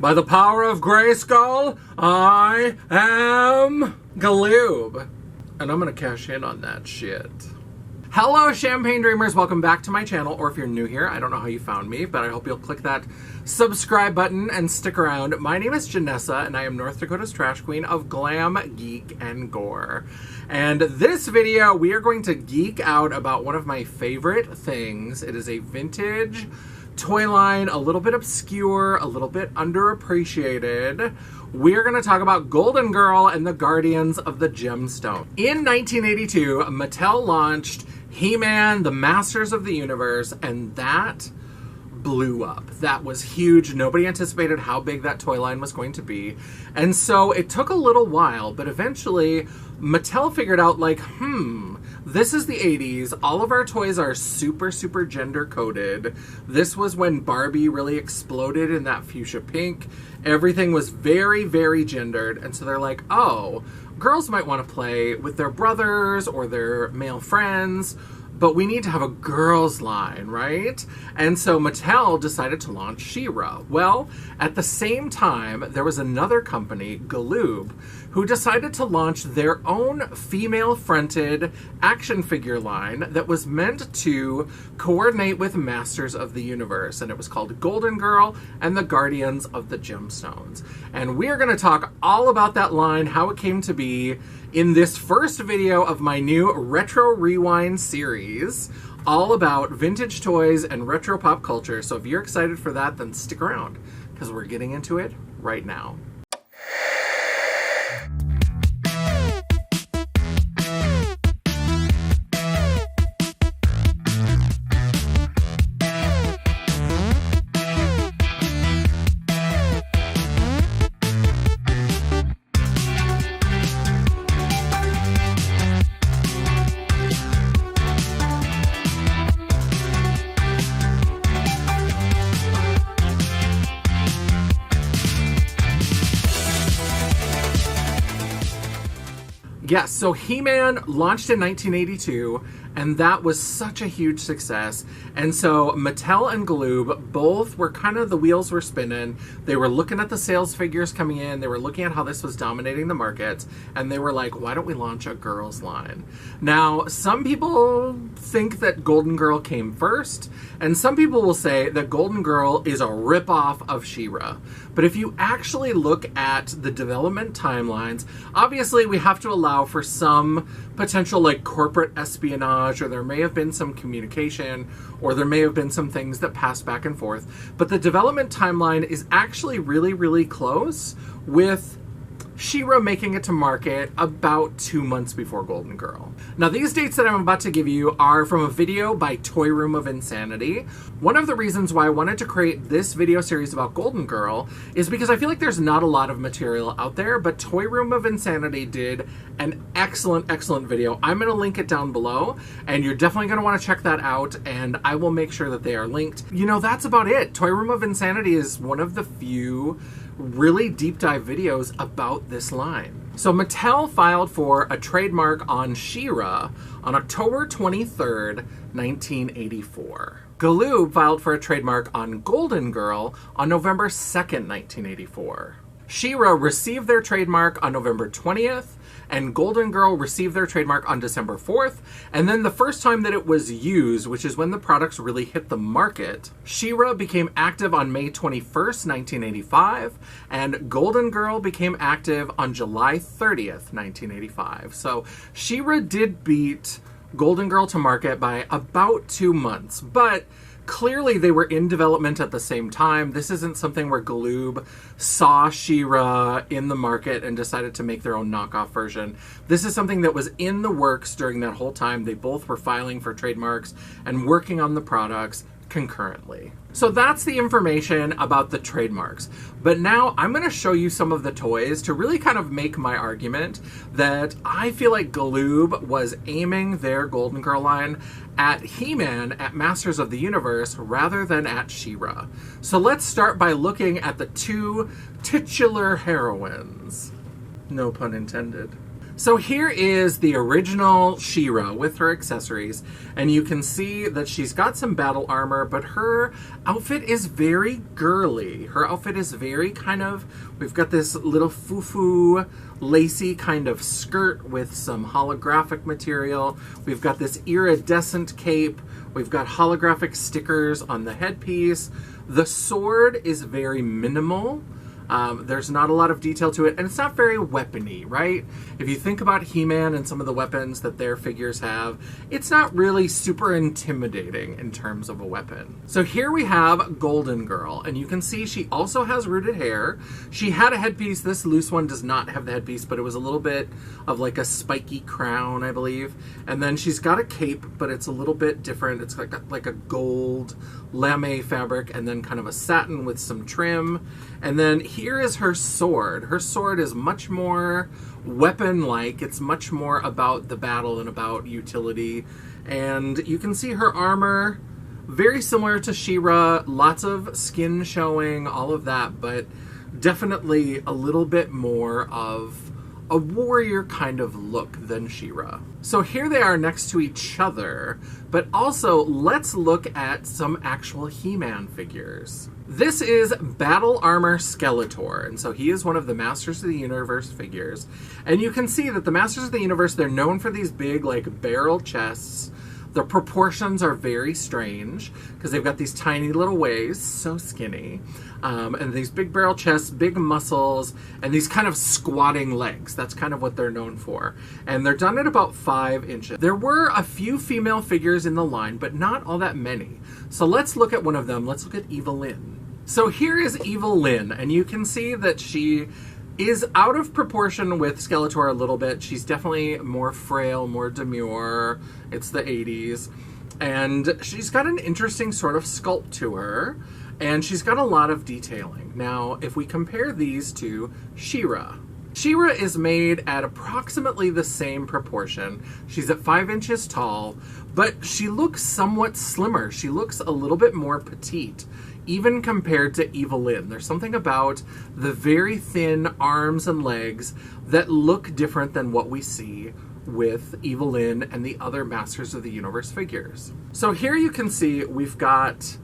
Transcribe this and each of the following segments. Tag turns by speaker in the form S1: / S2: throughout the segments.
S1: By the power of Grayskull, I am Galoob. And I'm gonna cash in on that shit. Hello, Champagne Dreamers. Welcome back to my channel. Or if you're new here, I don't know how you found me, but I hope you'll click that subscribe button and stick around. My name is Janessa, and I am North Dakota's trash queen of glam, geek, and gore. And this video, we are going to geek out about one of my favorite things. It is a vintage toy line, a little bit obscure, a little bit underappreciated. We're going to talk about Golden Girl and the Guardians of the Gemstones. In 1982, Mattel launched He-Man, the Masters of the Universe, and that blew up. That was huge. Nobody anticipated how big that toy line was going to be. And so it took a little while, but eventually Mattel figured out like, this is the 80s. All of our toys are super, super gender coded. This was when Barbie really exploded in that fuchsia pink. Everything was very, very gendered. And so they're like, oh, girls might want to play with their brothers or their male friends, but we need to have a girls line, right? And so Mattel decided to launch She-Ra. Well, at the same time, there was another company, Galoob, who decided to launch their own female-fronted action figure line that was meant to coordinate with Masters of the Universe. And it was called Golden Girl and the Guardians of the Gemstones. And we're going to talk all about that line, how it came to be, in this first video of my new Retro Rewind series, all about vintage toys and retro pop culture. So if you're excited for that, then stick around, because we're getting into it right now. Yes, so He-Man launched in 1982, and that was such a huge success. And so Mattel and Galoob both were kind of, the wheels were spinning. They were looking at the sales figures coming in. They were looking at how this was dominating the market. And they were like, why don't we launch a girls line? Now, some people think that Golden Girl came first, and some people will say that Golden Girl is a ripoff of She-Ra. But if you actually look at the development timelines, obviously we have to allow for some potential like corporate espionage, or there may have been some communication, or there may have been some things that passed back and forth. But the development timeline is actually really, really close, with She-Ra making it to market about 2 months before Golden Girl. Now, these dates that I'm about to give you are from a video by Toy Room of Insanity. One of the reasons why I wanted to create this video series about Golden Girl is because I feel like there's not a lot of material out there, but Toy Room of Insanity did an excellent, excellent video. I'm going to link it down below, and you're definitely going to want to check that out, and I will make sure that they are linked. You know, that's about it. Toy Room of Insanity is one of the few really deep dive videos about this line. So Mattel filed for a trademark on She-Ra on October 23rd, 1984. Galoob filed for a trademark on Golden Girl on November 2nd, 1984. She-Ra received their trademark on November 20th, and Golden Girl received their trademark on December 4th, and then the first time that it was used, which is when the products really hit the market, She-Ra became active on May 21st, 1985, and Golden Girl became active on July 30th, 1985. So She-Ra did beat Golden Girl to market by about 2 months, but clearly they were in development at the same time. This isn't something where Galoob saw She-Ra in the market and decided to make their own knockoff version. This is something that was in the works during that whole time. They both were filing for trademarks and working on the products concurrently. So that's the information about the trademarks. But now I'm going to show you some of the toys to really kind of make my argument that I feel like Galoob was aiming their Golden Girl line at He-Man, at Masters of the Universe, rather than at She-Ra. So let's start by looking at the two titular heroines. No pun intended. So here is the original She-Ra with her accessories, and you can see that she's got some battle armor, but her outfit is very girly. Her outfit is very kind of, we've got this little foo-foo, lacy kind of skirt with some holographic material. We've got this iridescent cape. We've got holographic stickers on the headpiece. The sword is very minimal. There's not a lot of detail to it, and it's not very weapony, right? If you think about He-Man and some of the weapons that their figures have, it's not really super intimidating in terms of a weapon. So here we have Golden Girl, and you can see she also has rooted hair. She had a headpiece. This loose one does not have the headpiece, but it was a little bit of like a spiky crown, I believe. And then she's got a cape, but it's a little bit different. It's like a gold lame fabric, and then kind of a satin with some trim. And then here is her sword. Her sword is much more weapon-like. It's much more about the battle and about utility. And you can see her armor, very similar to She-Ra, lots of skin showing, all of that, but definitely a little bit more of a warrior kind of look than She-Ra. So here they are next to each other, but also let's look at some actual He-Man figures. This is Battle Armor Skeletor, and so he is one of the Masters of the Universe figures. And you can see that the Masters of the Universe, they're known for these big, like, barrel chests. The proportions are very strange, because they've got these tiny little waists, so skinny, and these big barrel chests, big muscles, and these kind of squatting legs. That's kind of what they're known for. And they're done at about 5 inches. There were a few female figures in the line, but not all that many. So let's look at one of them. Let's look at Evil-Lyn. So here is Evil-Lyn, and you can see that she is out of proportion with Skeletor a little bit. She's definitely more frail, more demure. It's the 80s. And she's got an interesting sort of sculpt to her, and she's got a lot of detailing. Now, if we compare these to She-Ra, She-Ra is made at approximately the same proportion. She's at 5 inches tall, but she looks somewhat slimmer. She looks a little bit more petite, even compared to Evil-Lyn. There's something about the very thin arms and legs that look different than what we see with Evil-Lyn and the other Masters of the Universe figures. So here you can see we've got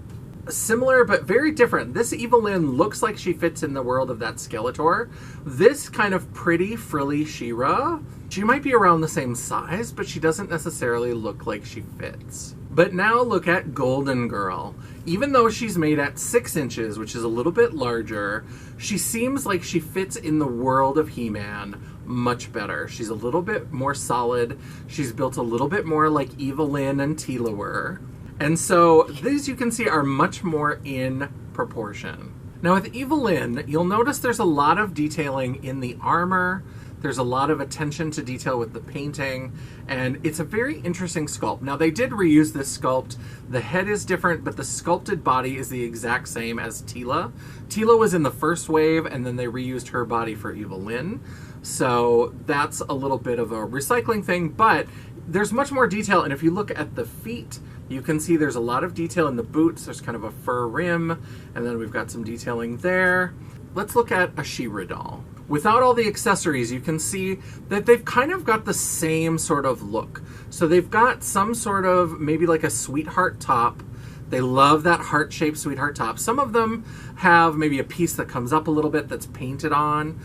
S1: similar but very different. This Evil-Lyn looks like she fits in the world of that Skeletor. This kind of pretty frilly She-Ra, she might be around the same size, but she doesn't necessarily look like she fits. But now look at Golden Girl. Even though she's made at 6 inches, which is a little bit larger, she seems like she fits in the world of He-Man much better. She's a little bit more solid. She's built a little bit more like Evil-Lyn and Teela were. And so these, you can see, are much more in proportion. Now with Evil-Lyn, you'll notice there's a lot of detailing in the armor. There's a lot of attention to detail with the painting, and it's a very interesting sculpt. Now, they did reuse this sculpt. The head is different, but the sculpted body is the exact same as Teela. Teela was in the first wave, and then they reused her body for Evil-Lyn. So that's a little bit of a recycling thing, but there's much more detail, and if you look at the feet, you can see there's a lot of detail in the boots. There's kind of a fur rim, and then we've got some detailing there. Let's look at a She-Ra doll. Without all the accessories, you can see that they've kind of got the same sort of look. So they've got some sort of, maybe like a sweetheart top. They love that heart-shaped sweetheart top. Some of them have maybe a piece that comes up a little bit that's painted on.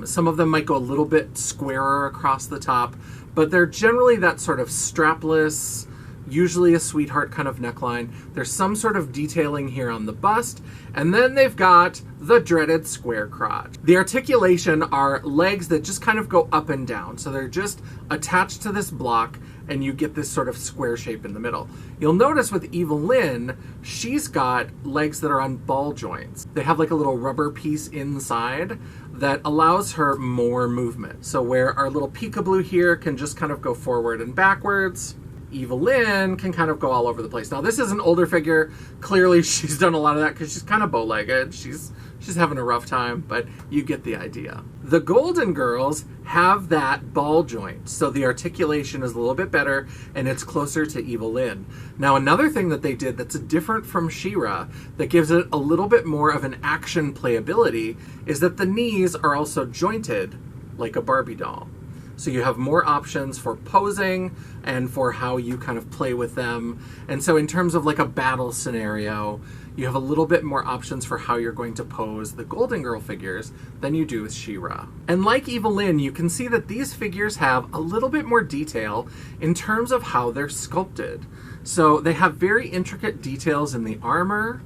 S1: Some of them might go a little bit squarer across the top, but they're generally that sort of strapless, usually a sweetheart kind of neckline. There's some sort of detailing here on the bust, and then they've got the dreaded square crotch. The articulation are legs that just kind of go up and down, so they're just attached to this block, and you get this sort of square shape in the middle. You'll notice with Evil-Lyn, she's got legs that are on ball joints. They have like a little rubber piece inside that allows her more movement. So where our little peekaboo here can just kind of go forward and backwards, Evil-Lyn can kind of go all over the place. Now, this is an older figure. Clearly, she's done a lot of that because she's kind of bow-legged. She's having a rough time, but you get the idea. The Golden Girls have that ball joint, so the articulation is a little bit better, and it's closer to Evil-Lyn. Now, another thing that they did that's different from She-Ra, that gives it a little bit more of an action playability, is that the knees are also jointed like a Barbie doll. So you have more options for posing and for how you kind of play with them. And so in terms of like a battle scenario, you have a little bit more options for how you're going to pose the Golden Girl figures than you do with She-Ra. And like Evelyn, you can see that these figures have a little bit more detail in terms of how they're sculpted. So they have very intricate details in the armor.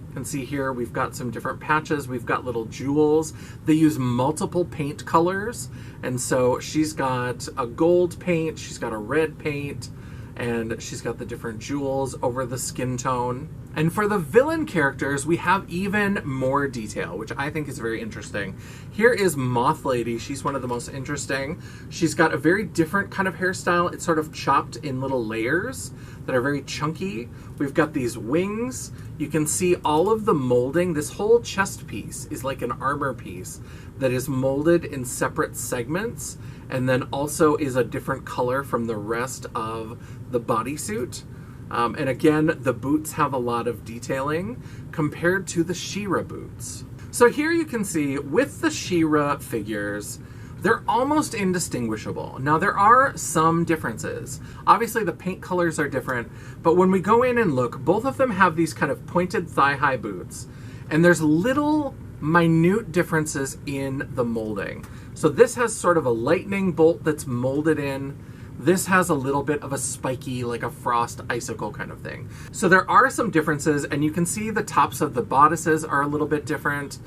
S1: You can see here we've got some different patches, we've got little jewels. They use multiple paint colors, and so she's got a gold paint, she's got a red paint, and she's got the different jewels over the skin tone. And for the villain characters, we have even more detail, which I think is very interesting. Here is Moth Lady. She's one of the most interesting. She's got a very different kind of hairstyle. It's sort of chopped in little layers that are very chunky. We've got these wings. You can see all of the molding. This whole chest piece is like an armor piece that is molded in separate segments and then also is a different color from the rest of the bodysuit. And again, the boots have a lot of detailing compared to the She-Ra boots. So here you can see with the She-Ra figures, they're almost indistinguishable. Now there are some differences. Obviously the paint colors are different, but when we go in and look, both of them have these kind of pointed thigh-high boots. And there's little minute differences in the molding. So this has sort of a lightning bolt that's molded in. This has a little bit of a spiky, like a frost icicle kind of thing. So there are some differences, and you can see the tops of the bodices are a little bit different.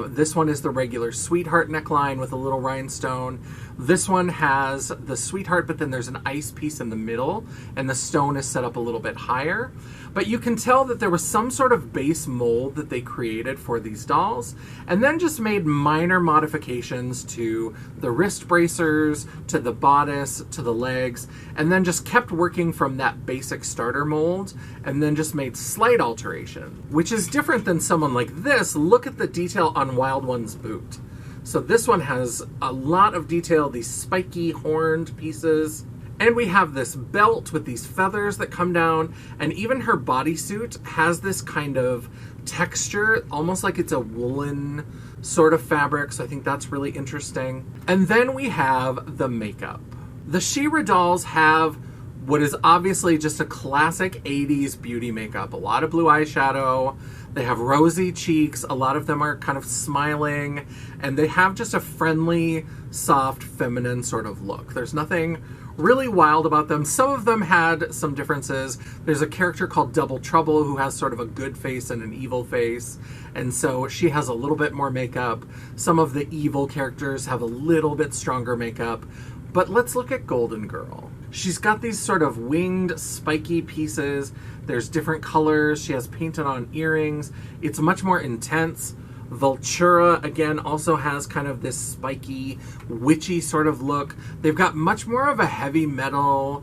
S1: This one is the regular sweetheart neckline with a little rhinestone. This one has the sweetheart, but then there's an ice piece in the middle, and the stone is set up a little bit higher. But you can tell that there was some sort of base mold that they created for these dolls, and then just made minor modifications to the wrist bracers, to the bodice, to the legs, and then just kept working from that basic starter mold, and then just made slight alteration, which is different than someone like this. Look at the detail on Wild One's boot. So this one has a lot of detail, these spiky horned pieces. And we have this belt with these feathers that come down, and even her bodysuit has this kind of texture, almost like it's a woolen sort of fabric, so I think that's really interesting. And then we have the makeup. The She-Ra dolls have what is obviously just a classic 80s beauty makeup. A lot of blue eyeshadow, they have rosy cheeks, a lot of them are kind of smiling, and they have just a friendly, soft, feminine sort of look. There's nothing really wild about them. Some of them had some differences. There's a character called Double Trouble who has sort of a good face and an evil face, and so she has a little bit more makeup. Some of the evil characters have a little bit stronger makeup. But let's look at Golden Girl. She's got these sort of winged, spiky pieces. There's different colors. She has painted on earrings. It's much more intense. Vultura, again, also has kind of this spiky, witchy sort of look. They've got much more of a heavy metal,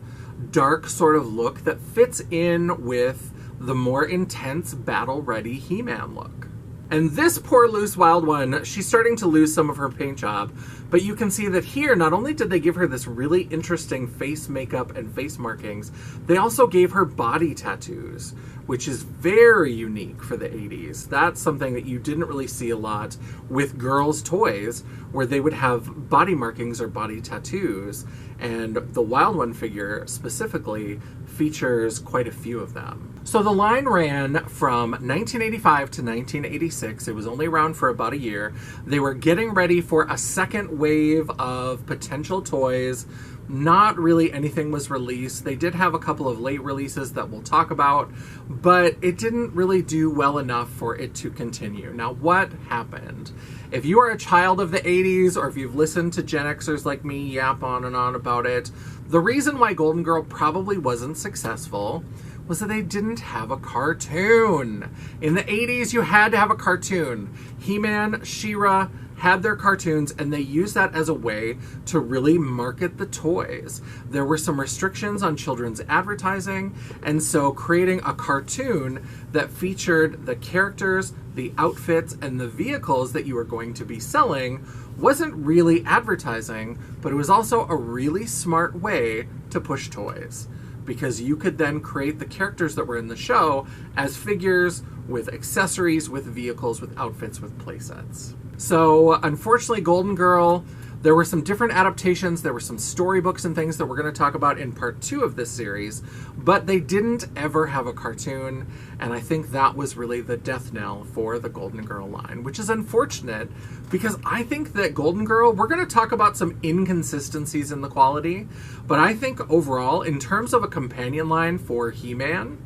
S1: dark sort of look that fits in with the more intense, battle-ready He-Man look. And this poor loose Wild One, she's starting to lose some of her paint job, but you can see that here, not only did they give her this really interesting face makeup and face markings, they also gave her body tattoos, which is very unique for the 80s. That's something that you didn't really see a lot with girls' toys, where they would have body markings or body tattoos, and the Wild One figure specifically features quite a few of them. So the line ran from 1985 to 1986. It was only around for about a year. They were getting ready for a second wave of potential toys. Not really anything was released. They did have a couple of late releases that we'll talk about, but it didn't really do well enough for it to continue. Now, what happened? If you are a child of the 80s, or if you've listened to Gen Xers like me yap on and on about it, the reason why Golden Girl probably wasn't successful was that they didn't have a cartoon. In the 80s, you had to have a cartoon. He-Man, She-Ra had their cartoons, and they used that as a way to really market the toys. There were some restrictions on children's advertising, and so creating a cartoon that featured the characters, the outfits, and the vehicles that you were going to be selling wasn't really advertising, but it was also a really smart way to push toys, because you could then create the characters that were in the show as figures with accessories, with vehicles, with outfits, with playsets. So unfortunately, Golden Girl, There were some different adaptations. There were some storybooks and things that we're going to talk about in part 2 of this series, but they didn't ever have a cartoon, and I think that was really the death knell for the Golden Girl line, which is unfortunate because I think that Golden Girl, we're going to talk about some inconsistencies in the quality, but I think overall, in terms of a companion line for He-Man,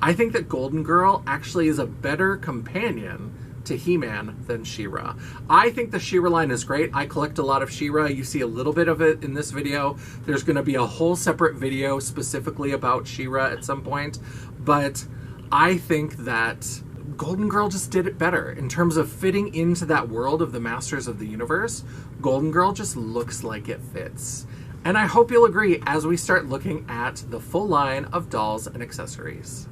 S1: I think that Golden Girl actually is a better companion to He-Man than She-Ra. I think the She-Ra line is great. I collect a lot of She-Ra. You see a little bit of it in this video. There's going to be a whole separate video specifically about She-Ra at some point, but I think that Golden Girl just did it better. In terms of fitting into that world of the Masters of the Universe, Golden Girl just looks like it fits. And I hope you'll agree as we start looking at the full line of dolls and accessories.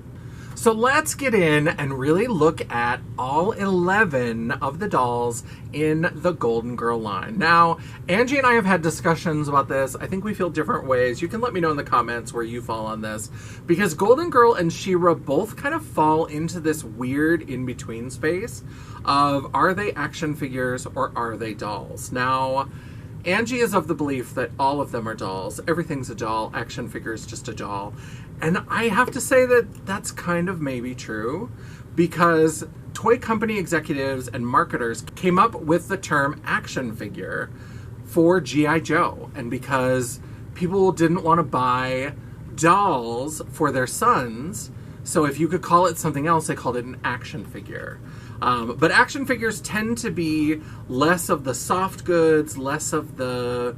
S1: So let's get in and really look at all 11 of the dolls in the Golden Girl line. Now, Angie and I have had discussions about this. I think we feel different ways. You can let me know in the comments where you fall on this, because Golden Girl and She-Ra both kind of fall into this weird in-between space of, are they action figures or are they dolls? Now, Angie is of the belief that all of them are dolls. Everything's a doll. Action figure is just a doll. And I have to say that that's kind of maybe true, because toy company executives and marketers came up with the term action figure for G.I. Joe. And because people didn't want to buy dolls for their sons, so if you could call it something else, they called it an action figure. But action figures tend to be less of the soft goods, less of the,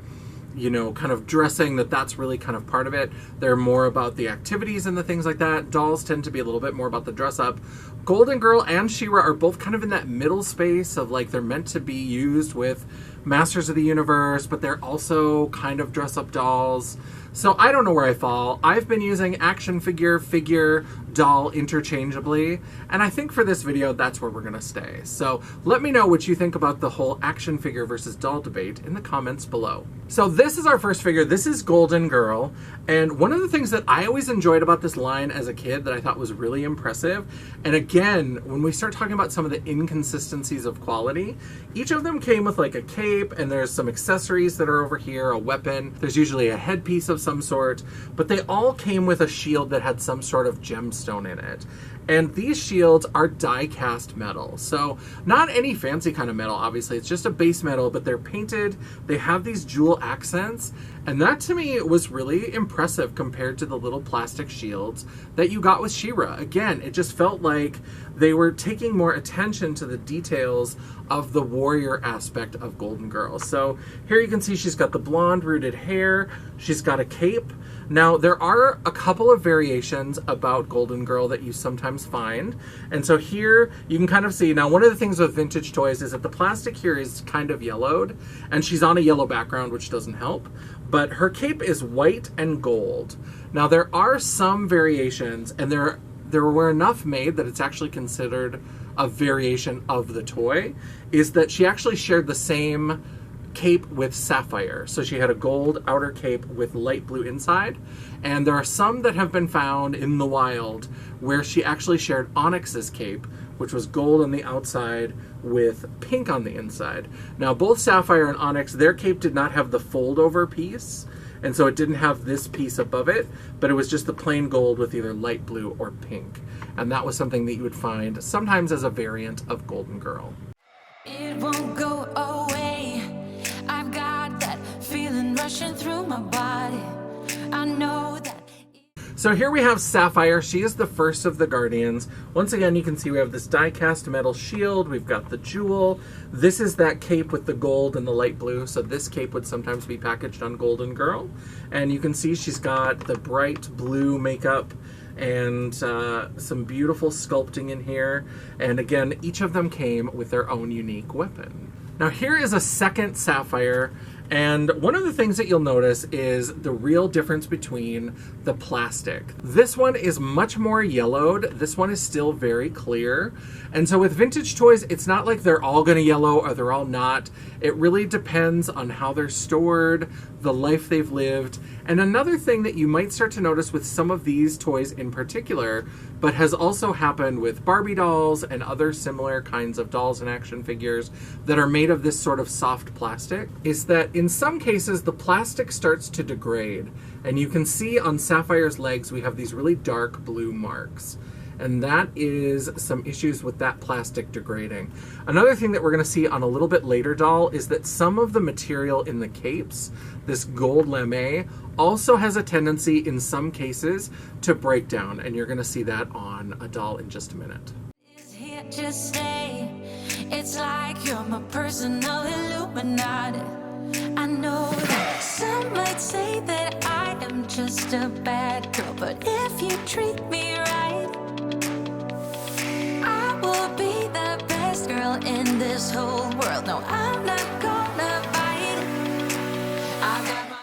S1: you know, kind of dressing, that's really kind of part of it. They're more about the activities and the things like that. Dolls tend to be a little bit more about the dress up. Golden Girl and She-Ra are both kind of in that middle space of, like, they're meant to be used with Masters of the Universe, but they're also kind of dress up dolls. So I don't know where I fall. I've been using action figure, doll interchangeably, and I think for this video that's where we're gonna stay. So let me know what you think about the whole action figure versus doll debate in the comments below. So this is our first figure. This is Golden Girl, and one of the things that I always enjoyed about this line as a kid that I thought was really impressive, and again, when we start talking about some of the inconsistencies of quality, each of them came with like a cape, and there's some accessories that are over here, a weapon, there's usually a headpiece of some sort, but they all came with a shield that had some sort of gemstone in it. And these shields are die-cast metal. So not any fancy kind of metal, obviously. It's just a base metal, but they're painted. They have these jewel accents. And that, to me, was really impressive compared to the little plastic shields that you got with She-Ra. Again, it just felt like they were taking more attention to the details of the warrior aspect of Golden Girl. So here you can see she's got the blonde rooted hair. She's got a cape. Now, there are a couple of variations about Golden Girl that you sometimes find. And so here you can kind of see, now one of the things with vintage toys is that the plastic here is kind of yellowed, and she's on a yellow background, which doesn't help. But her cape is white and gold. Now, there are some variations, and there were enough made that it's actually considered a variation of the toy, is that she actually shared the same cape with Sapphire. So she had a gold outer cape with light blue inside. And there are some that have been found in the wild where she actually shared Onyx's cape, which was gold on the outside with pink on the inside. Now, both Sapphire and Onyx, their cape did not have the fold over piece, and so it didn't have this piece above it, but it was just the plain gold with either light blue or pink. And that was something that you would find sometimes as a variant of Golden Girl.
S2: It won't go away. I've got that feeling rushing through my body. I know that.
S1: So here we have Sapphire. She is the first of the Guardians. Once again, you can see we have this die-cast metal shield. We've got the jewel. This is that cape with the gold and the light blue. So this cape would sometimes be packaged on Golden Girl. And you can see she's got the bright blue makeup and some beautiful sculpting in here. And again, each of them came with their own unique weapon. Now here is a second Sapphire. And one of the things that you'll notice is the real difference between the plastic. This one is much more yellowed. This one is still very clear. And so with vintage toys, it's not like they're all gonna yellow or they're all not. It really depends on how they're stored, the life they've lived. And another thing that you might start to notice with some of these toys in particular, but has also happened with Barbie dolls and other similar kinds of dolls and action figures that are made of this sort of soft plastic, is that in some cases, the plastic starts to degrade. And you can see on Sapphire's legs, we have these really dark blue marks. And that is some issues with that plastic degrading. Another thing that we're going to see on a little bit later doll is that some of the material in the capes, this gold lame, also has a tendency in some cases to break down. And you're going to see that on a doll in just a minute.
S2: Here to stay. It's like you're my personal Illuminati. I know that some might say that I am just a bad girl, but if you treat me right, I will be the best girl in this whole world. No, I'm not gonna bite. I got my...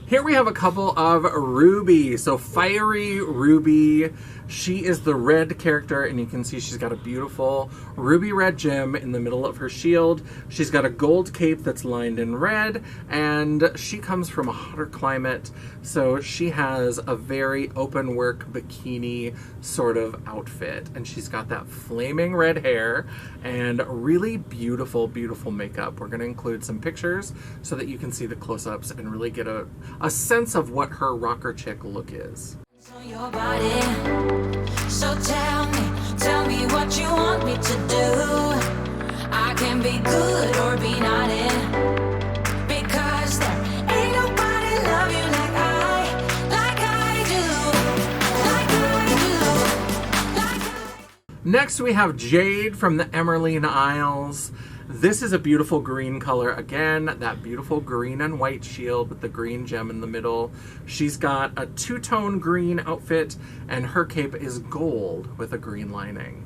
S1: Here we have a couple of Ruby. So Fiery Ruby, she is the red character, and you can see she's got a beautiful ruby red gem in the middle of her shield. She's got a gold cape that's lined in red, and she comes from a hotter climate, so she has a very open work bikini sort of outfit, and she's got that flaming red hair and really beautiful, beautiful makeup. We're going to include some pictures so that you can see the close-ups and really get a sense of what her rocker chick look is.
S2: On your body. So tell me what you want me to do. I can be good or be naughty, because there ain't nobody love you like I do.
S1: Next we have Jade from the Emeraldine Isles. This is a beautiful green color. Again, that beautiful green and white shield with the green gem in the middle. She's got a two-tone green outfit, and her cape is gold with a green lining.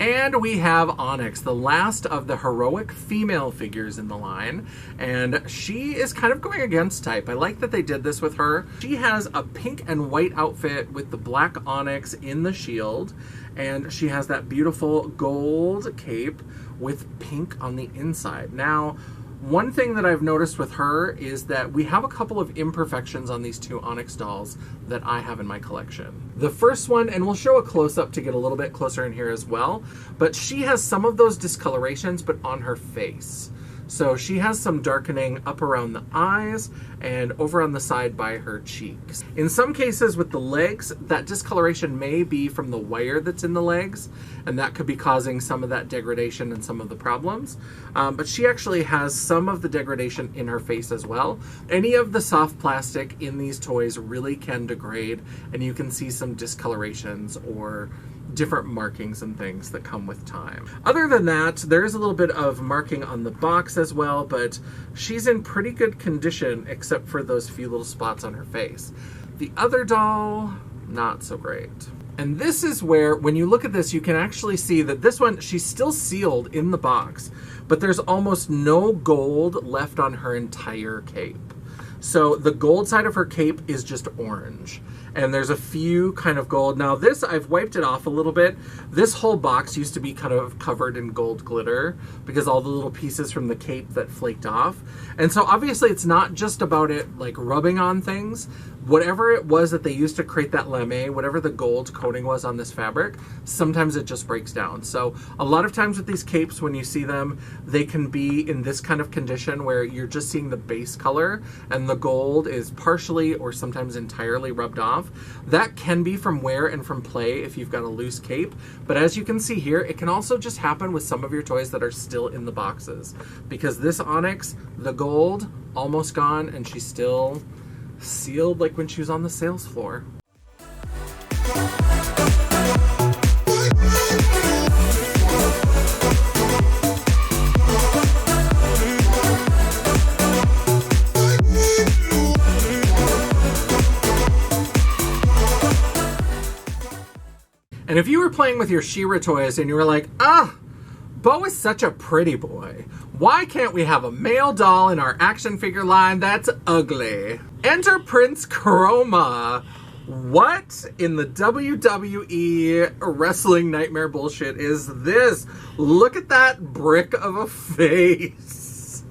S1: And we have Onyx, the last of the heroic female figures in the line, and she is kind of going against type. I like that they did this with her. She has a pink and white outfit with the black onyx in the shield, and she has that beautiful gold cape with pink on the inside. Now, one thing that I've noticed with her is that we have a couple of imperfections on these two Onyx dolls that I have in my collection. The first one, and we'll show a close-up to get a little bit closer in here as well, but she has some of those discolorations, but on her face. So she has some darkening up around the eyes and over on the side by her cheeks. In some cases with the legs, that discoloration may be from the wire that's in the legs, and that could be causing some of that degradation and some of the problems. But she actually has some of the degradation in her face as well. Any of the soft plastic in these toys really can degrade, and you can see some discolorations or different markings and things that come with time. Other than that, there is a little bit of marking on the box as well, but she's in pretty good condition except for those few little spots on her face. The other doll, not so great. And this is where, when you look at this, you can actually see that this one, she's still sealed in the box, but there's almost no gold left on her entire cape. So the gold side of her cape is just orange, and there's a few kind of gold. Now this, I've wiped it off a little bit. This whole box used to be kind of covered in gold glitter because all the little pieces from the cape that flaked off. And so obviously it's not just about it like rubbing on things. Whatever it was that they used to create that lame, whatever the gold coating was on this fabric, sometimes it just breaks down. So a lot of times with these capes, when you see them, they can be in this kind of condition where you're just seeing the base color and the gold is partially or sometimes entirely rubbed off. That can be from wear and from play if you've got a loose cape, but as you can see here, it can also just happen with some of your toys that are still in the boxes, because this Onyx, the gold, almost gone, and she's still sealed like when she was on the sales floor. And if you were playing with your She-Ra toys and you were like, Bo is such a pretty boy, why can't we have a male doll in our action figure line that's ugly? Enter Prince Chroma. What in the WWE wrestling nightmare bullshit is this? Look at that brick of a face.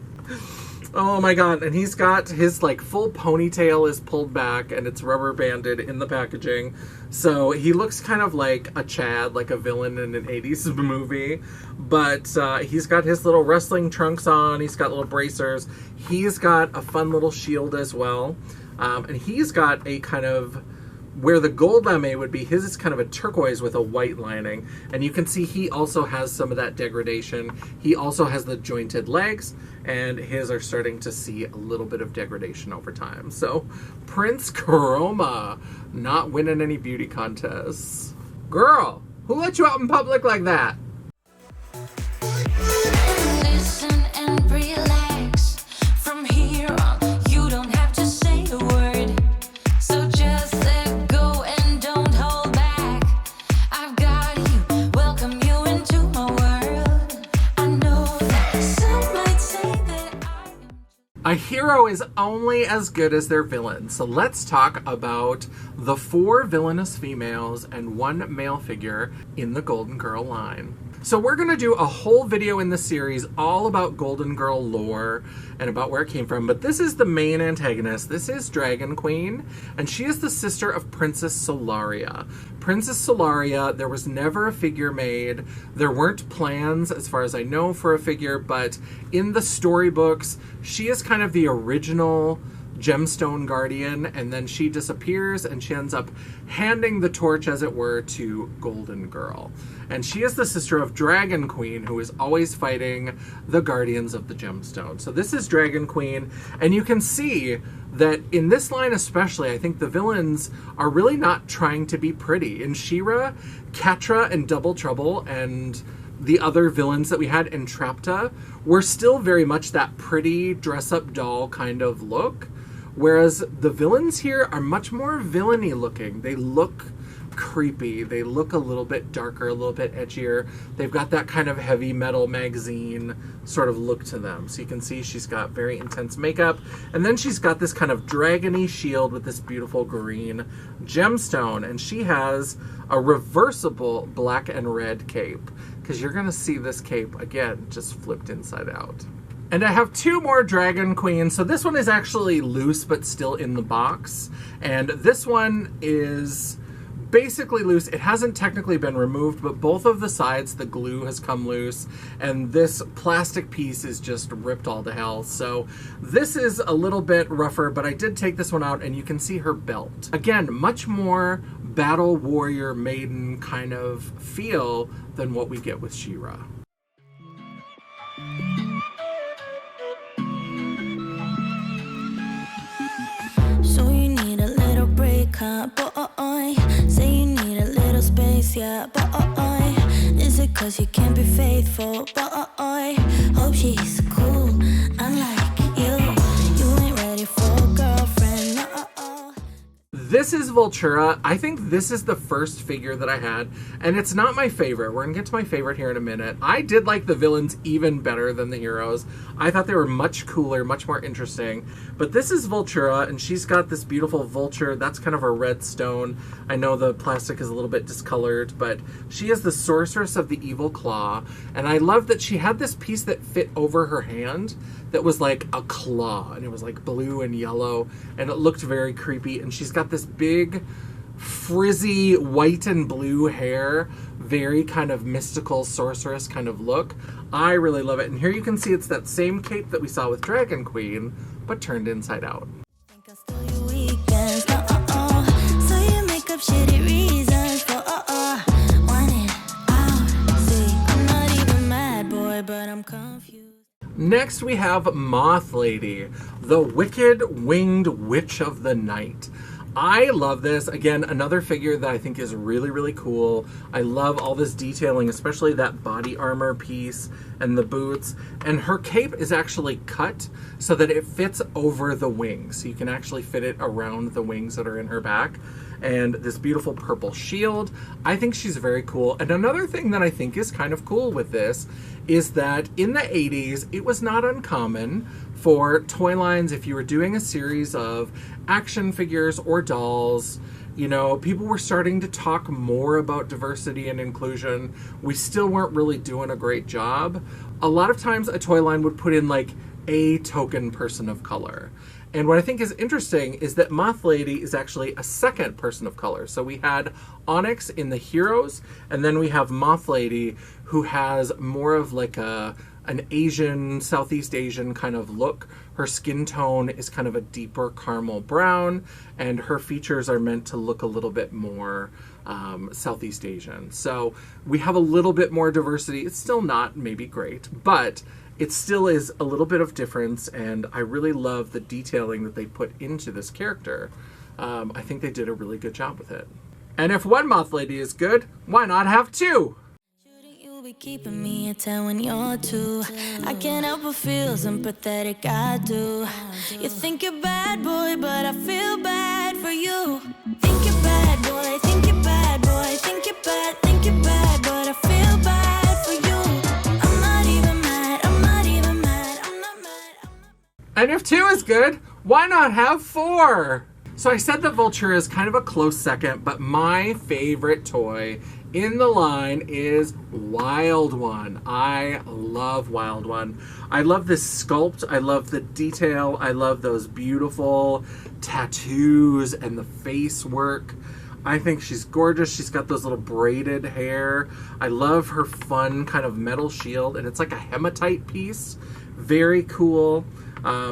S1: Oh my god. And he's got his like full ponytail is pulled back and it's rubber banded in the packaging. So he looks kind of like a Chad, like a villain in an 80s movie. But he's got his little wrestling trunks on. He's got little bracers. He's got a fun little shield as well. And he's got a kind of, where the gold lame would be, his is kind of a turquoise with a white lining. And you can see he also has some of that degradation. He also has the jointed legs, and his are starting to see a little bit of degradation over time. So Prince Chroma not winning any beauty contests. Girl, who let you out in public like that?
S2: Listen and relax. From here on, you don't have to say a word. So just let go and don't hold back. I've got you, welcome you into my world. I know that some might say that I am.
S1: A hero is only as good as their villain. So let's talk about the 4 villainous females and 1 male figure in the Golden Girl line. So we're going to do a whole video in this series all about Golden Girl lore and about where it came from. But this is the main antagonist. This is Dragon Queen, and she is the sister of Princess Solaria. Princess Solaria, there was never a figure made. There weren't plans, as far as I know, for a figure, but in the storybooks, she is kind of the original Gemstone Guardian, and then she disappears and she ends up handing the torch, as it were, to Golden Girl. And she is the sister of Dragon Queen, who is always fighting the Guardians of the Gemstone. So this is Dragon Queen, and you can see that in this line especially, I think the villains are really not trying to be pretty. In She-Ra, Catra, and Double Trouble, and the other villains that we had in Trapta were still very much that pretty dress-up doll kind of look. Whereas the villains here are much more villainy looking. They look creepy. They look a little bit darker, a little bit edgier. They've got that kind of heavy metal magazine sort of look to them. So you can see she's got very intense makeup. And then she's got this kind of dragony shield with this beautiful green gemstone. And she has a reversible black and red cape, because you're going to see this cape, again, just flipped inside out. And I have 2 more Dragon Queens. So this one is actually loose, but still in the box. And this one is basically loose. It hasn't technically been removed, but both of the sides, the glue has come loose. And this plastic piece is just ripped all to hell. So this is a little bit rougher, but I did take this one out, and you can see her belt. Again, much more battle warrior maiden kind of feel than what we get with She-Ra.
S2: So you need a little break, huh, boy? Say you need a little space, yeah, boy. Is it 'cause you can't be faithful, boy? Hope she's cool, unlike you. You ain't ready for a girlfriend, no.
S1: This is Vultura. I think this is the first figure that I had, and it's not my favorite. We're going to get to my favorite here in a minute. I did like the villains even better than the heroes. I thought they were much cooler, much more interesting. But this is Vultura, and she's got this beautiful vulture. That's kind of a red stone. I know the plastic is a little bit discolored, but she is the sorceress of the evil claw. And I love that she had this piece that fit over her hand that was like a claw, and it was like blue and yellow, and it looked very creepy. And she's got this big frizzy white and blue hair, very kind of mystical sorceress kind of look. I really love it. And here you can see it's that same cape that we saw with Dragon Queen, but turned inside out.
S2: Think I'll steal your weekends, no, so you make up shitty reasons for, want it out. See, I'm not even mad, boy, but I'm confused.
S1: Next we have Moth Lady, the wicked winged witch of the night. I love this. Again, another figure that I think is really, really cool. I love all this detailing, especially that body armor piece and the boots. And her cape is actually cut so that it fits over the wings. So you can actually fit it around the wings that are in her back. And this beautiful purple shield. I think she's very cool. And another thing that I think is kind of cool with this is that in the 80s, it was not uncommon for toy lines, if you were doing a series of action figures or dolls, You know, people were starting to talk more about diversity and inclusion. We still weren't really doing a great job. A lot of times a toy line would put in like a token person of color. And what I think is interesting is that Moth Lady is actually a second person of color. So we had Onyx in the heroes, and then we have Moth Lady, who has more of like an Asian, Southeast Asian kind of look. Her skin tone is kind of a deeper caramel brown, and her features are meant to look a little bit more Southeast Asian. So we have a little bit more diversity. It's still not maybe great, but it still is a little bit of difference, and I really love the detailing that they put into this character. I think they did a really good job with it. And if one Moth Lady is good, why not have two?
S2: Shouldn't you be keeping me at 10 when you're 2? I can't help but feel sympathetic, I do. You think you're bad, boy, but I feel bad for you. Think you're bad, boy, think you're bad, boy, think you're bad, but I feel bad for you. I'm not even mad, I'm not even mad, I'm not mad.
S1: And if 2 is good, why not have 4? So I said that Vulture is kind of a close second, but my favorite toy in the line is Wild One. I love Wild One. I love this sculpt. I love the detail. I love those beautiful tattoos and the face work. I think she's gorgeous. She's got those little braided hair. I love her fun kind of metal shield, and it's like a hematite piece. Very cool.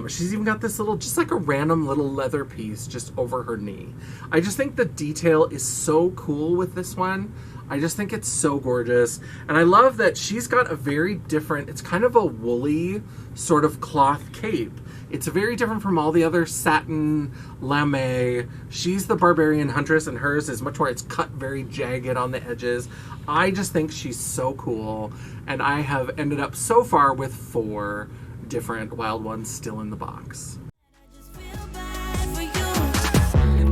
S1: She's even got this little, just like a random little leather piece just over her knee. I just think the detail is so cool with this one. I just think it's so gorgeous. And I love that she's got a very different, it's kind of a woolly sort of cloth cape. It's very different from all the other satin lame. She's the barbarian huntress, and hers is much more, it's cut very jagged on the edges. I just think she's so cool. And I have ended up so far with 4 different Wild Ones still in the box.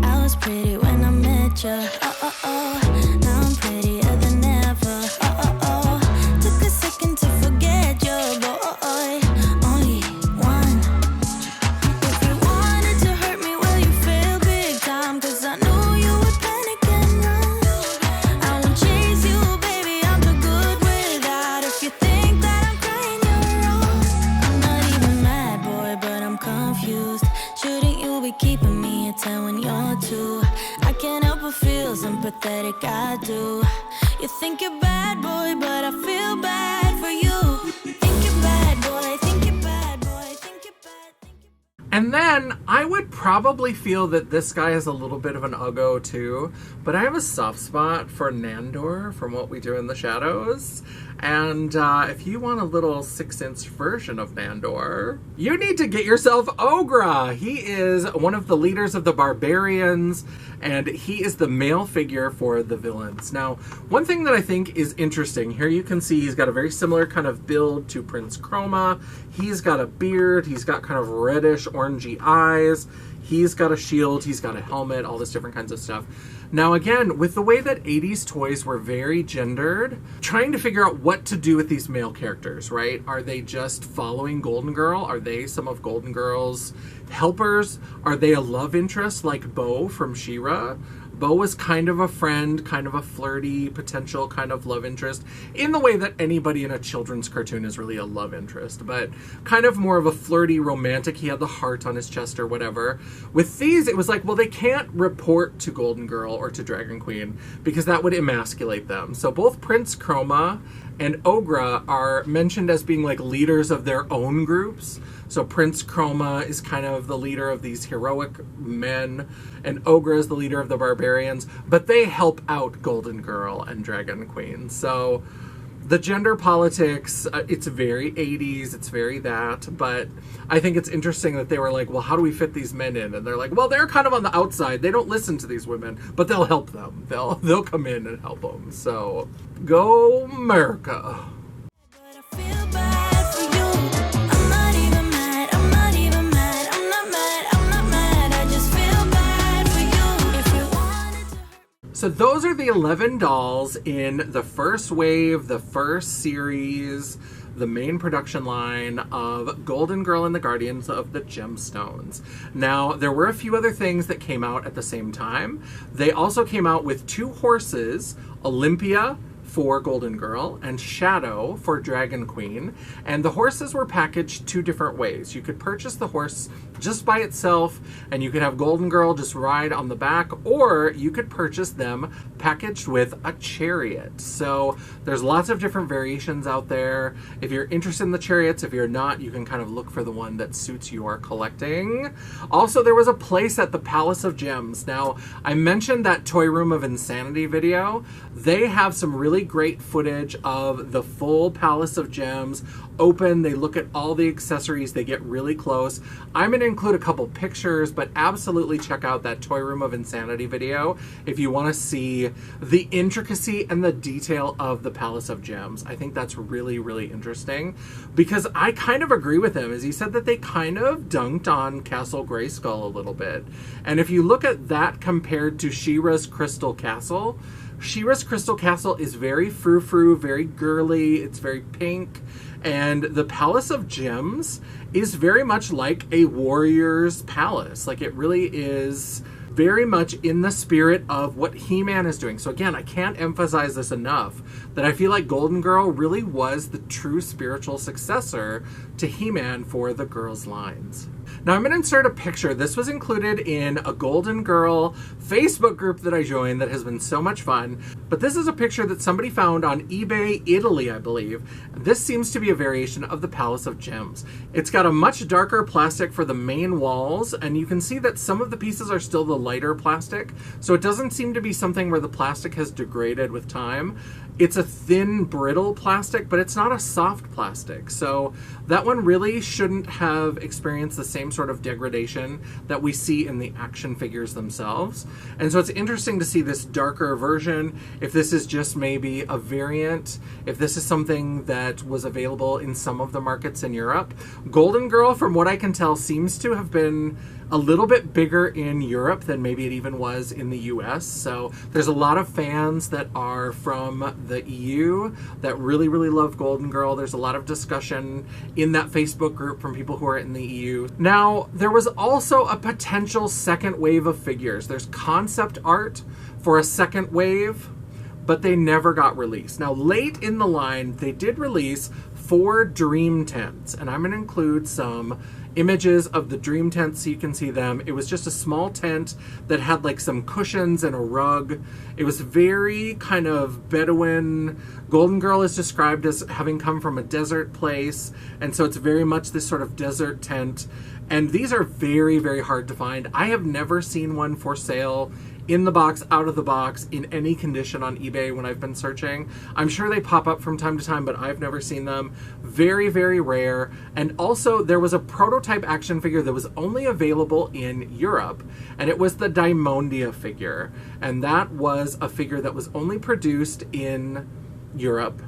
S2: I was pretty when I met you. Now I'm prettier than ever. Took a second to forget your boy. Only one. If you wanted to hurt me, well, you failed big time. 'Cause I knew you would panic and run. I won't chase you, baby. I'm too good without. If you think that I'm crying, you're wrong. I'm not even mad, boy, but I'm confused. Shouldn't you be keeping me at 10 when you're 2? I can't help but feel sympathetic, I do. You think you're bad, boy, but I feel bad for you. Think you're bad, boy, think you're bad, boy, think you're bad, think you're bad.
S1: And then I would probably feel that this guy is a little bit of an uggo too, but I have a soft spot for Nandor from What We Do in the Shadows. And if you want a little 6-inch version of Nandor, you need to get yourself Ogra. He is one of the leaders of the barbarians, and he is the male figure for the villains. Now, one thing that I think is interesting, here you can see he's got a very similar kind of build to Prince Chroma. He's got a beard, he's got kind of reddish orangey eyes, he's got a shield, he's got a helmet, all this different kinds of stuff. Now again, with the way that 80s toys were very gendered, trying to figure out what to do with these male characters, right? Are they just following Golden Girl? Are they some of Golden Girl's helpers? Are they a love interest like Bo from She-Ra? Bo was kind of a friend, kind of a flirty, potential kind of love interest, in the way that anybody in a children's cartoon is really a love interest, but kind of more of a flirty romantic. He had the heart on his chest or whatever. With these, it was like, well, they can't report to Golden Girl or to Dragon Queen because that would emasculate them. So both Prince Chroma and Ogra are mentioned as being like leaders of their own groups. So Prince Chroma is kind of the leader of these heroic men, and Ogra is the leader of the barbarians, but they help out Golden Girl and Dragon Queen. So the gender politics, it's very 80s, it's very that, but I think it's interesting that they were like, well, how do we fit these men in? And they're like, well, they're kind of on the outside. They don't listen to these women, but they'll help them. They'll come in and help them. So go America. So those are the 11 dolls in the first wave, the first series, the main production line of Golden Girl and the Guardians of the Gemstones. Now, there were a few other things that came out at the same time. They also came out with 2 horses, Olympia for Golden Girl and Shadow for Dragon Queen, and the horses were packaged 2 different ways. You could purchase the horse just by itself and you could have Golden Girl just ride on the back, or you could purchase them packaged with a chariot. So there's lots of different variations out there. If you're interested in the chariots, if you're not, you can kind of look for the one that suits your collecting. Also, there was a place at the Palace of Gems. Now, I mentioned that Toy Room of Insanity video. They have some really great footage of the full Palace of Gems open. They look at all the accessories. They get really close. I'm going to include a couple pictures, but absolutely check out that Toy Room of Insanity video if you want to see the intricacy and the detail of the Palace of Gems. I think that's really, really interesting because I kind of agree with him, as he said that they kind of dunked on Castle Grayskull a little bit. And if you look at that compared to She-Ra's Crystal Castle, She-Ra's Crystal Castle is very frou-frou, very girly, it's very pink, and the Palace of Gems is very much like a warrior's palace. Like, it really is very much in the spirit of what He-Man is doing. So again, I can't emphasize this enough, that I feel like Golden Girl really was the true spiritual successor to He-Man for the girls' lines. Now I'm going to insert a picture. This was included in a Golden Girl Facebook group that I joined that has been so much fun. But this is a picture that somebody found on eBay Italy, I believe. This seems to be a variation of the Palace of Gems. It's got a much darker plastic for the main walls, and you can see that some of the pieces are still the lighter plastic. So it doesn't seem to be something where the plastic has degraded with time. It's a thin, brittle plastic, but it's not a soft plastic. So that one really shouldn't have experienced the same sort of degradation that we see in the action figures themselves. And so it's interesting to see this darker version, if this is just maybe a variant, if this is something that was available in some of the markets in Europe. Golden Girl, from what I can tell, seems to have been a little bit bigger in Europe than maybe it even was in the US. So there's a lot of fans that are from the EU that really, really love Golden Girl. There's a lot of discussion in that Facebook group from people who are in the EU. Now, there was also a potential second wave of figures. There's concept art for a second wave, but they never got released. Now, late in the line, they did release 4 dream tents, and I'm going to include some images of the dream tents so you can see them. It was just a small tent that had like some cushions and a rug. It was very kind of Bedouin. Golden Girl is described as having come from a desert place, and so it's very much this sort of desert tent. And these are very, very hard to find. I have never seen one for sale in the box, out of the box, in any condition on eBay when I've been searching. I'm sure they pop up from time to time, but I've never seen them. Very, very rare. And also, there was a prototype action figure that was only available in Europe, and it was the Diamondia figure. And that was a figure that was only produced in Europe.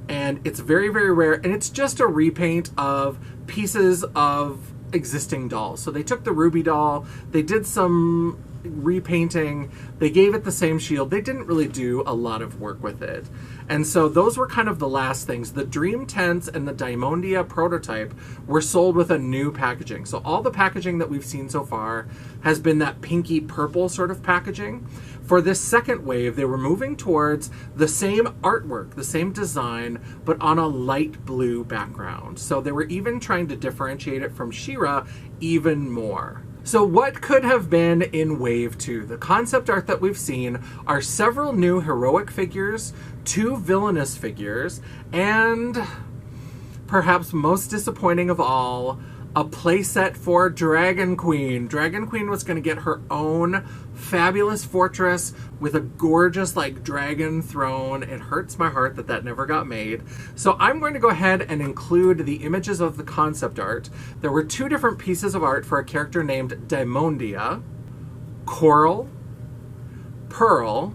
S1: And it's very, very rare. And it's just a repaint of pieces of existing dolls. So they took the Ruby doll, they did some repainting, they gave it the same shield. They didn't really do a lot of work with it. And so those were kind of the last things. The Dream Tents and the Diamondia prototype were sold with a new packaging. So all the packaging that we've seen so far has been that pinky purple sort of packaging. For this second wave, they were moving towards the same artwork, the same design, but on a light blue background. So they were even trying to differentiate it from She-Ra even more. So what could have been in Wave 2? The concept art that we've seen are several new heroic figures, 2 villainous figures, and perhaps most disappointing of all, a playset for Dragon Queen. Dragon Queen was going to get her own fabulous fortress with a gorgeous like dragon throne. It hurts my heart that that never got made. So I'm going to go ahead and include the images of the concept art. There were 2 different pieces of art for a character named Diamondia, Coral, Pearl,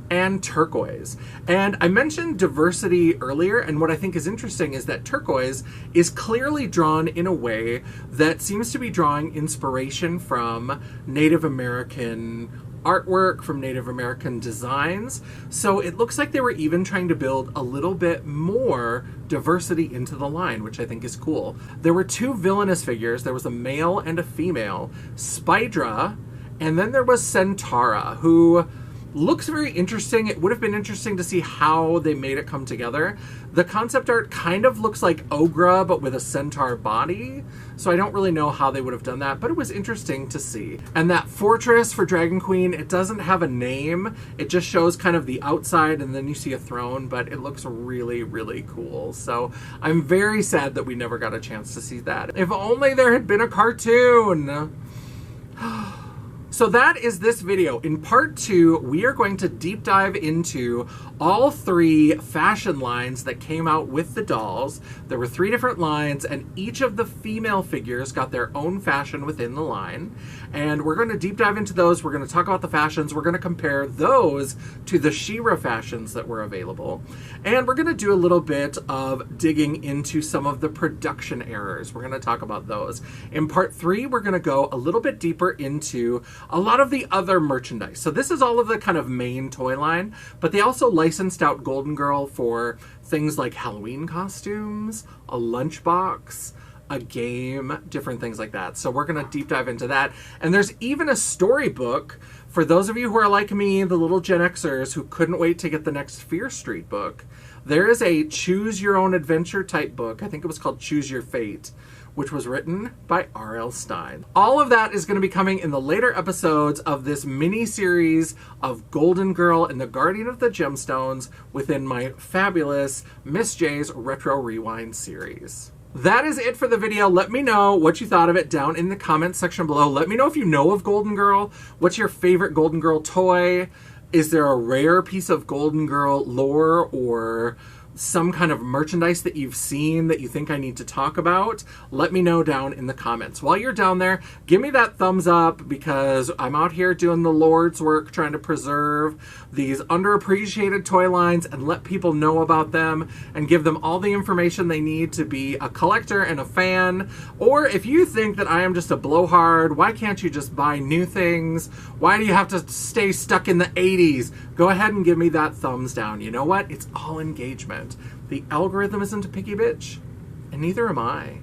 S1: and Turquoise. And I mentioned diversity earlier, and what I think is interesting is that Turquoise is clearly drawn in a way that seems to be drawing inspiration from Native American artwork, from Native American designs. So it looks like they were even trying to build a little bit more diversity into the line, which I think is cool. There were 2 villainous figures. There was a male and a female, Spydra, and then there was Centaura, who looks very interesting. It would have been interesting to see how they made it come together. The concept art kind of looks like Ogre, but with a centaur body. So I don't really know how they would have done that, but it was interesting to see. And that fortress for Dragon Queen, it doesn't have a name. It just shows kind of the outside, and then you see a throne, but it looks really, really cool. So I'm very sad that we never got a chance to see that. If only there had been a cartoon. So that is this video. In part 2, we are going to deep dive into all 3 fashion lines that came out with the dolls. There were 3 different lines, and each of the female figures got their own fashion within the line. And we're going to deep dive into those. We're going to talk about the fashions. We're going to compare those to the She-Ra fashions that were available. And we're going to do a little bit of digging into some of the production errors. We're going to talk about those. In part 3, we're going to go a little bit deeper into a lot of the other merchandise. So this is all of the kind of main toy line, but they also licensed out Golden Girl for things like Halloween costumes, a lunchbox, a game, different things like that. So we're going to deep dive into that. And there's even a storybook for those of you who are like me, the little Gen Xers who couldn't wait to get the next Fear Street book. There is a choose your own adventure type book. I think it was called Choose Your Fate, which was written by R.L. Stine. All of that is going to be coming in the later episodes of this mini-series of Golden Girl and the Guardian of the Gemstones within my fabulous Miss J's Retro Rewind series. That is it for the video. Let me know what you thought of it down in the comments section below. Let me know if you know of Golden Girl. What's your favorite Golden Girl toy? Is there a rare piece of Golden Girl lore or some kind of merchandise that you've seen that you think I need to talk about? Let me know down in the comments. While you're down there, give me that thumbs up, because I'm out here doing the Lord's work, trying to preserve these underappreciated toy lines and let people know about them and give them all the information they need to be a collector and a fan. Or if you think that I am just a blowhard, why can't you just buy new things? Why do you have to stay stuck in the 80s? Go ahead and give me that thumbs down. You know what? It's all engagement. The algorithm isn't a picky bitch, and neither am I.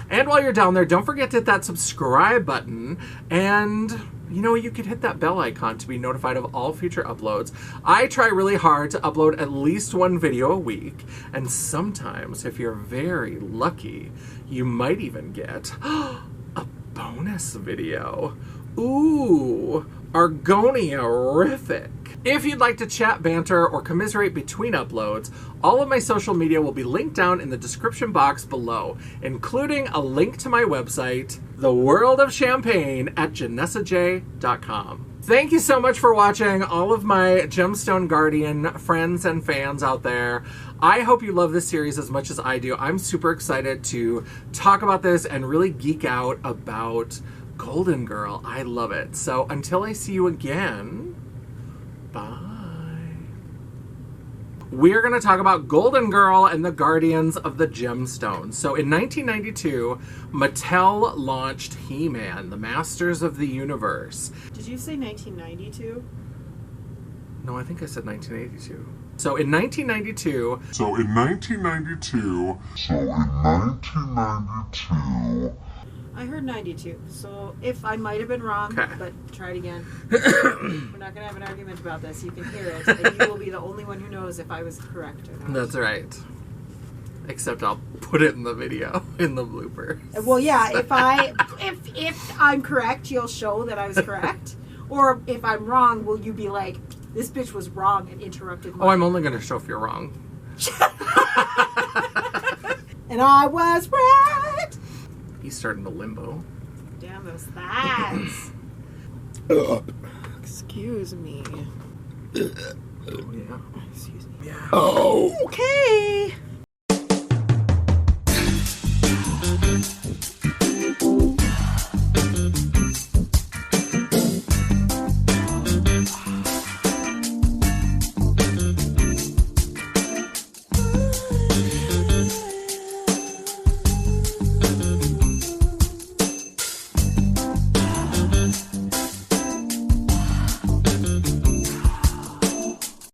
S1: And while you're down there, don't forget to hit that subscribe button, and you know, you could hit that bell icon to be notified of all future uploads. I try really hard to upload at least 1 video a week, and sometimes, if you're very lucky, you might even get a bonus video. Ooh, Argonia-rific. If you'd like to chat, banter, or commiserate between uploads, all of my social media will be linked down in the description box below, including a link to my website, The World of Champagne, at janessaj.com. Thank you so much for watching, all of my Gemstone Guardian friends and fans out there. I hope you love this series as much as I do. I'm super excited to talk about this and really geek out about Golden Girl. I love it. So until I see you again, bye. We're going to talk about Golden Girl and the Guardians of the Gemstones. So in 1992, Mattel launched He-Man, the Masters of the Universe.
S3: Did you say 1992?
S1: No, I think I said 1982. So in 1992...
S3: I heard 92, so if I might have been wrong,
S1: okay,
S3: but try it again. We're not going to have an argument about this. You can hear it, and you will be the only one who knows if I was correct or not.
S1: That's right. Except I'll put it in the video, in the blooper.
S3: Well, yeah, if I'm correct, you'll show that I was correct. Or if I'm wrong, will you be like, this bitch was wrong and interrupted me?
S1: Oh, I'm only going to show if you're wrong.
S3: And I was right!
S1: He's starting to limbo.
S3: Damn those thighs. Excuse me.
S1: Oh, yeah.
S3: Excuse me.
S1: Yeah.
S3: Oh, okay.